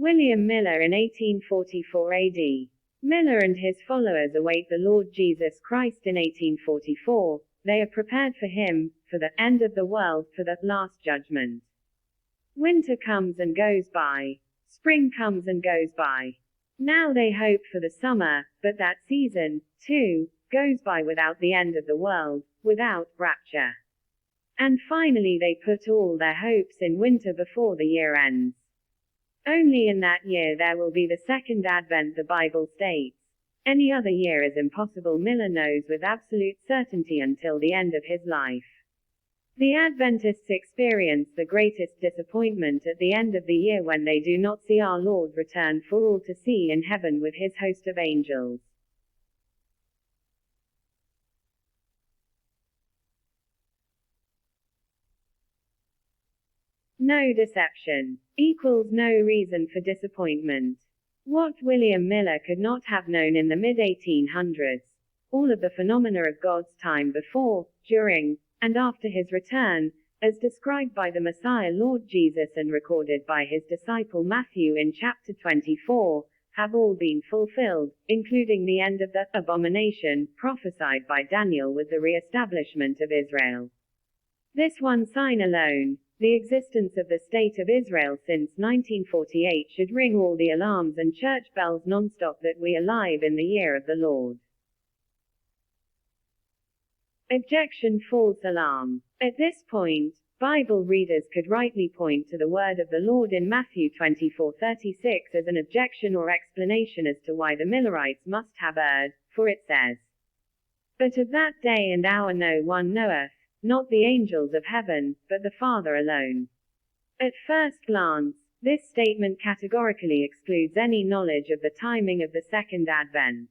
William Miller in 1844 AD. Miller and his followers await the Lord Jesus Christ in 1844. They are prepared for him, for the end of the world, for the last judgment. Winter comes and goes by. Spring comes and goes by. Now they hope for the summer, but that season, too, goes by without the end of the world, without rapture. And finally they put all their hopes in winter before the year ends. Only in that year there will be the second advent, the Bible states. Any other year is impossible, Miller knows with absolute certainty until the end of his life. The Adventists experience the greatest disappointment at the end of the year when they do not see our Lord return for all to see in heaven with his host of angels. No deception equals no reason for disappointment. What William Miller could not have known in the mid-1800s, all of the phenomena of God's time before, during, and after his return, as described by the Messiah Lord Jesus and recorded by his disciple Matthew in chapter 24, have all been fulfilled, including the end of the abomination prophesied by Daniel with the re-establishment of Israel. This one sign alone, the existence of the State of Israel since 1948, should ring all the alarms and church bells non-stop that we are alive in the year of the Lord. Objection: false alarm. At this point, Bible readers could rightly point to the word of the Lord in Matthew 24:36 as an objection or explanation as to why the Millerites must have erred, for it says, "But of that day and hour no one knoweth, not the angels of heaven, but the Father alone." At first glance, this statement categorically excludes any knowledge of the timing of the second advent.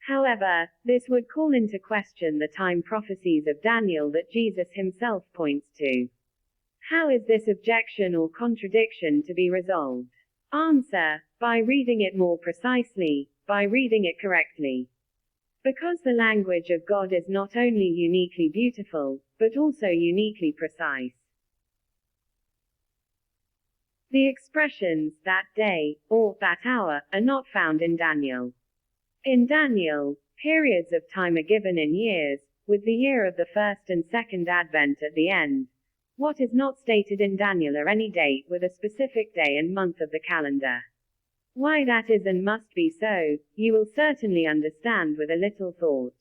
However, this would call into question the time prophecies of Daniel that Jesus himself points to. How is this objection or contradiction to be resolved? Answer: by reading it more precisely, by reading it correctly. Because the language of God is not only uniquely beautiful, but also uniquely precise. The expressions, that day, or that hour, are not found in Daniel. In Daniel, periods of time are given in years, with the year of the first and second advent at the end. What is not stated in Daniel are any date with a specific day and month of the calendar. Why that is and must be so, you will certainly understand with a little thought.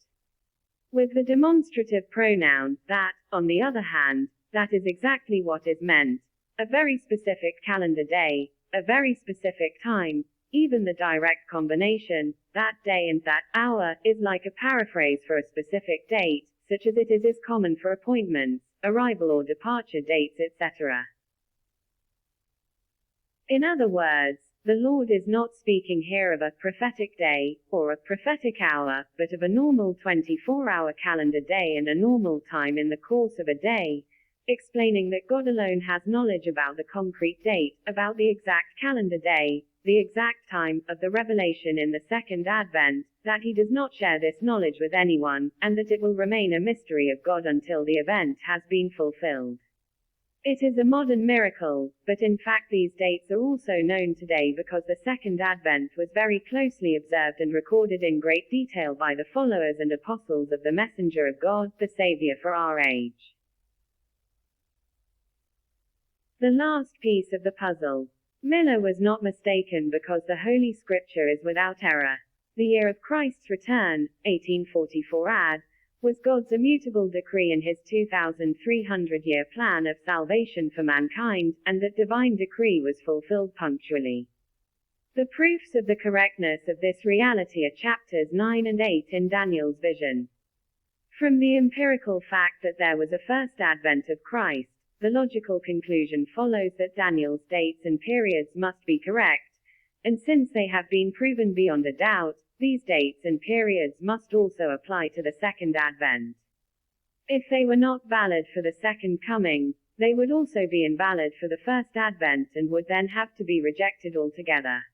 With the demonstrative pronoun, that, on the other hand, that is exactly what is meant. A very specific calendar day, a very specific time. Even the direct combination, that day and that hour, is like a paraphrase for a specific date, such as it is common for appointments, arrival or departure dates, etc. In other words, the Lord is not speaking here of a prophetic day, or a prophetic hour, but of a normal 24-hour calendar day and a normal time in the course of a day, explaining that God alone has knowledge about the concrete date, about the exact calendar day, the exact time, of the revelation in the second advent, that he does not share this knowledge with anyone, and that it will remain a mystery of God until the event has been fulfilled. It is a modern miracle, but in fact these dates are also known today because the second advent was very closely observed and recorded in great detail by the followers and apostles of the messenger of God, the Savior for our age. The last piece of the puzzle. Miller was not mistaken because the Holy Scripture is without error. The year of Christ's return, 1844 AD, was God's immutable decree in his 2,300-year plan of salvation for mankind, and that divine decree was fulfilled punctually. The proofs of the correctness of this reality are chapters 9 and 8 in Daniel's vision. From the empirical fact that there was a first advent of Christ, the logical conclusion follows that Daniel's dates and periods must be correct, and since they have been proven beyond a doubt, these dates and periods must also apply to the second advent. If they were not valid for the second coming, they would also be invalid for the first advent and would then have to be rejected altogether.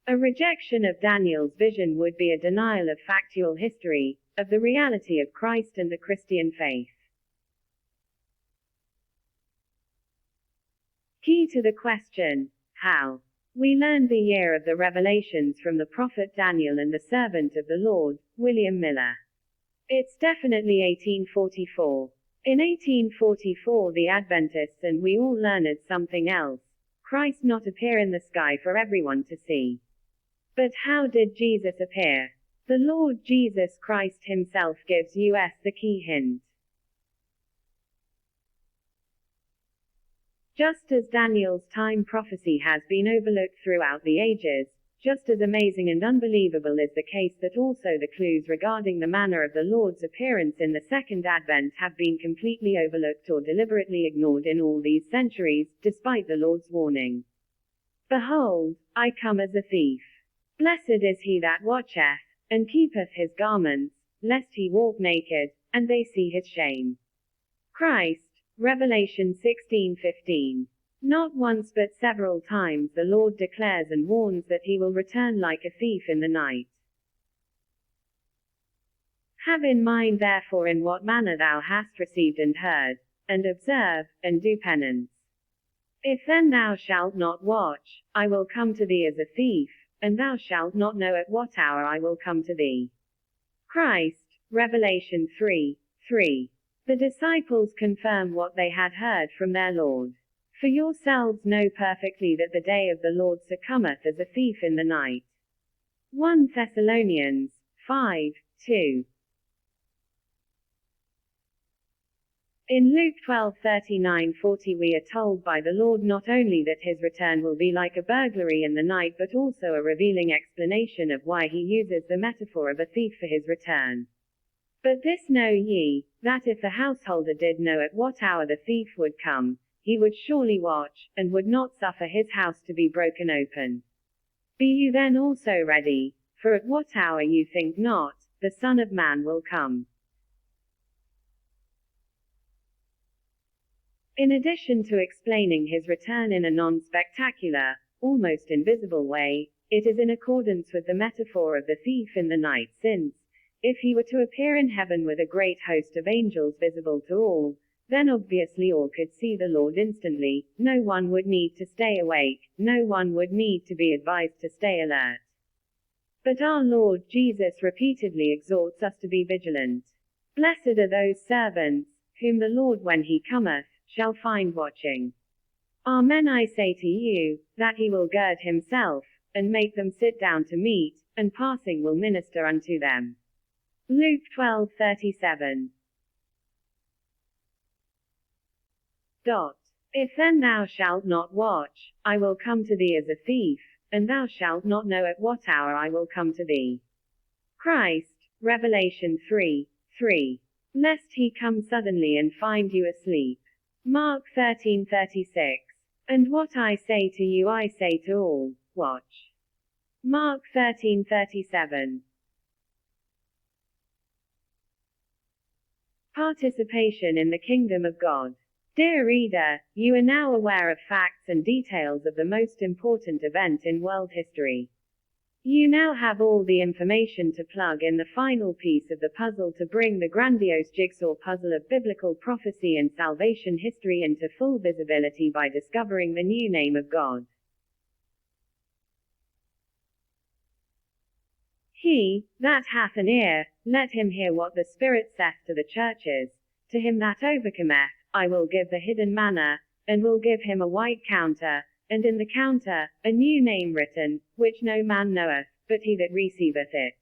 A rejection of Daniel's vision would be a denial of factual history, of the reality of Christ and the Christian faith. Key to the question, how? We learned the year of the revelations from the prophet Daniel and the servant of the Lord, William Miller. It's definitely 1844. In 1844 the Adventists and we all learned something else. Christ not appear in the sky for everyone to see. But how did Jesus appear? The Lord Jesus Christ himself gives us the key hint. Just as Daniel's time prophecy has been overlooked throughout the ages, just as amazing and unbelievable is the case that also the clues regarding the manner of the Lord's appearance in the second advent have been completely overlooked or deliberately ignored in all these centuries, despite the Lord's warning. Behold, I come as a thief. Blessed is he that watcheth, and keepeth his garments, lest he walk naked, and they see his shame. Christ, Revelation 16:15. Not once but several times the Lord declares and warns that he will return like a thief in the night. Have in mind therefore in what manner thou hast received and heard, and observe, and do penance. If then thou shalt not watch, I will come to thee as a thief, and thou shalt not know at what hour I will come to thee. Christ, Revelation 3:3. The disciples confirm what they had heard from their Lord. For yourselves know perfectly that the day of the Lord cometh as a thief in the night. 1 Thessalonians 5:2. In Luke 12:39-40 we are told by the Lord not only that his return will be like a burglary in the night but also a revealing explanation of why he uses the metaphor of a thief for his return. But this know ye, that if the householder did know at what hour the thief would come, he would surely watch, and would not suffer his house to be broken open. Be you then also ready, for at what hour you think not, the Son of Man will come. In addition to explaining his return in a non-spectacular, almost invisible way, it is in accordance with the metaphor of the thief in the night since, if he were to appear in heaven with a great host of angels visible to all, then obviously all could see the Lord instantly, no one would need to stay awake, no one would need to be advised to stay alert. But our Lord Jesus repeatedly exhorts us to be vigilant. Blessed are those servants, whom the Lord when he cometh, shall find watching. Amen I say to you, that he will gird himself, and make them sit down to meat, and passing will minister unto them. Luke 12:37. If then thou shalt not watch, I will come to thee as a thief, and thou shalt not know at what hour I will come to thee. Christ, Revelation 3:3. Lest he come suddenly and find you asleep. Mark 13:36. And what I say to you I say to all, watch. Mark 13:37. Participation in the kingdom of God. Dear reader, you are now aware of facts and details of the most important event in world history. You now have all the information to plug in the final piece of the puzzle to bring the grandiose jigsaw puzzle of biblical prophecy and salvation history into full visibility by discovering the new name of God. He that hath an ear, let him hear what the Spirit saith to the churches. To him that overcometh, I will give the hidden manna, and will give him a white counter, and in the counter, a new name written, which no man knoweth, but he that receiveth it.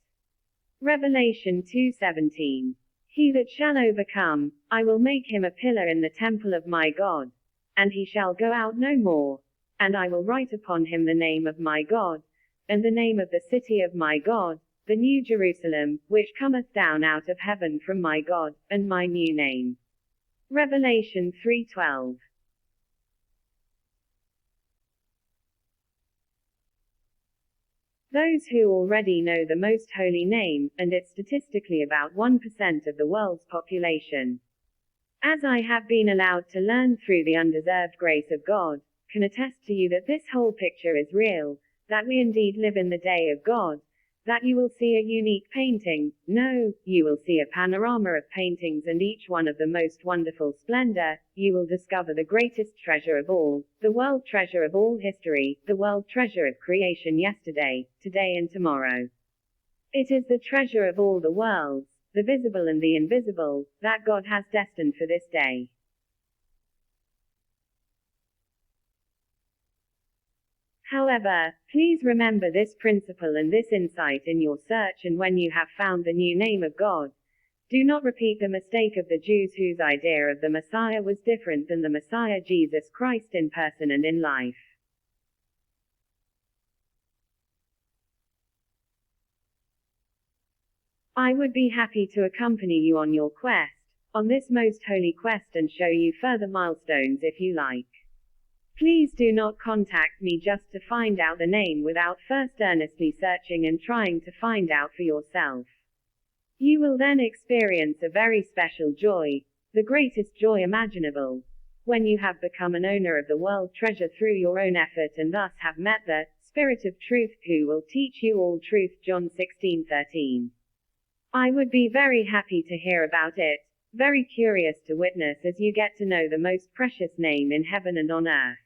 Revelation 2:17. He that shall overcome, I will make him a pillar in the temple of my God, and he shall go out no more, and I will write upon him the name of my God, and the name of the city of my God, the new Jerusalem, which cometh down out of heaven from my God, and my new name. Revelation 3:12. Those who already know the most holy name, and it's statistically about 1% of the world's population, as I have been allowed to learn through the undeserved grace of God, can attest to you that this whole picture is real, that we indeed live in the day of God, that you will see a unique painting. No, you will see a panorama of paintings and each one of the most wonderful splendor. You will discover the greatest treasure of all, the world treasure of all history, the world treasure of creation yesterday, today and tomorrow. It is the treasure of all the worlds, the visible and the invisible, that God has destined for this day. However, please remember this principle and this insight in your search, and when you have found the new name of God, do not repeat the mistake of the Jews whose idea of the Messiah was different than the Messiah Jesus Christ in person and in life. I would be happy to accompany you on your quest, on this most holy quest, and show you further milestones if you like. Please do not contact me just to find out the name without first earnestly searching and trying to find out for yourself. You will then experience a very special joy, the greatest joy imaginable, when you have become an owner of the world treasure through your own effort and thus have met the Spirit of truth who will teach you all truth. John 16:13. I would be very happy to hear about it, very curious to witness as you get to know the most precious name in heaven and on earth.